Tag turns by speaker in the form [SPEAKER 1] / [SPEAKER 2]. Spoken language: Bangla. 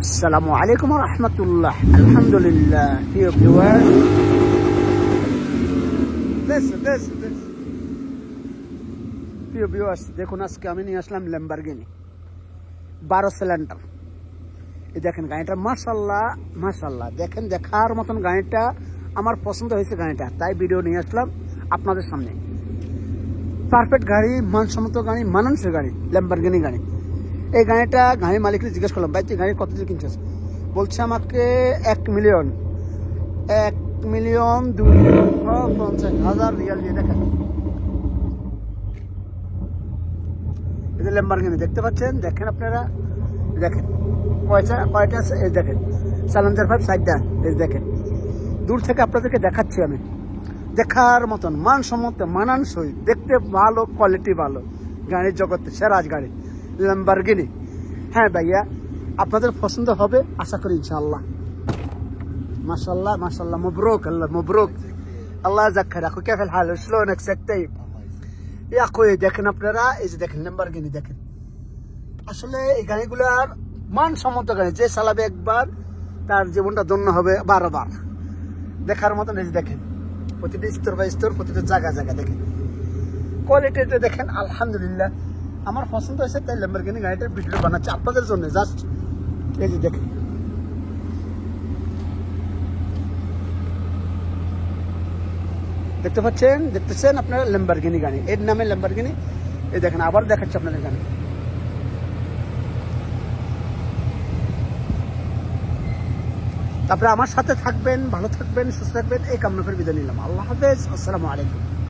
[SPEAKER 1] আসসালামু আলাইকুম ওয়া রাহমাতুল্লাহ। আলহামদুলিল্লাহ। প্রিয় ভিউয়ার্স, প্রিয় ভিউয়ার্স, দেখুন আজকে আমি নিয়ে আসলাম ল্যাম্বরগিনি 12 সিলিন্ডার। এই দেখেন গাড়িটা, মাশাআল্লাহ মাশাআল্লাহ, দেখেন দেখার মতন গাড়িটা। আমার পছন্দ হয়েছে গাড়িটা, তাই ভিডিও নিয়ে আসলাম আপনাদের সামনে। পারফেক্ট গাড়ি, মানসম্মত গাড়ি, মানানসই গাড়ি, ল্যাম্বরগিনি গাড়ি। এই গাড়িটা গাড়ির মালিককে জিজ্ঞেস করলাম, ভাই তুই গাড়ি কত দিয়ে কিনছিস? বলছে আমাকে 1,250,000 রিয়াল দিয়ে। দেখেন এই যে ল্যাম্বরগিনি দেখতে পাচ্ছেন, দেখেন আপনারা, দেখেন কয়টা আছে, এই দেখেন চ্যালেঞ্জার 5 সাইডটা, এই দেখেন দূর থেকে আপনাদেরকে দেখাচ্ছি আমি। দেখার মতন, মানসম্মত, মানানসই, দেখতে ভালো, কোয়ালিটি ভালো, গাড়ির জগতে সেরা গাড়ি ল্যাম্বরগিনি। হ্যাঁ ভাইয়া, আপনাদের পছন্দ হবে আশা করি ইনশাআল্লাহ। মাশাআল্লাহ মাশাআল্লাহ, মবরুক, আল্লাহ মবরুক, আল্লাহ যাক রাখো। كيف الحال شلونك ست طيب يا اخوي? দেখেন আপনারা, এই যে দেখেন ল্যাম্বরগিনি দেখেন। আসলে এই গাড়িগুলোর মানসম্মত গাড়ি, যে চালাবে একবার তার জীবনটা ধন্য হবে বারবার। দেখার মতন, এই যে দেখেন প্রতিটা স্তর বাই স্তর, প্রতিটা জায়গা জায়গা দেখেন কোয়ালিটিটা দেখেন। আলহামদুলিল্লাহ, আমার পছন্দ হয়েছে, তাই ল্যাম্বরগিনি গাড়িটার ভিডিও বানাচ্ছি আপনাদের জন্য। জাস্ট এই যে দেখেন, দেখতে পাচ্ছেন, দেখতেছেন আপনারা ল্যাম্বরগিনি গাড়ি, এর নামে ল্যাম্বরগিনি। এই দেখেন, আবার দেখাচ্ছি আপনাদের গাড়ি। তারপরে আমার সাথে থাকবেন, ভালো থাকবেন, সুস্থ থাকবেন, এই কামনা করে বিদায় নিলাম। আল্লাহ হাফেজ, আসসালামু আলাইকুম।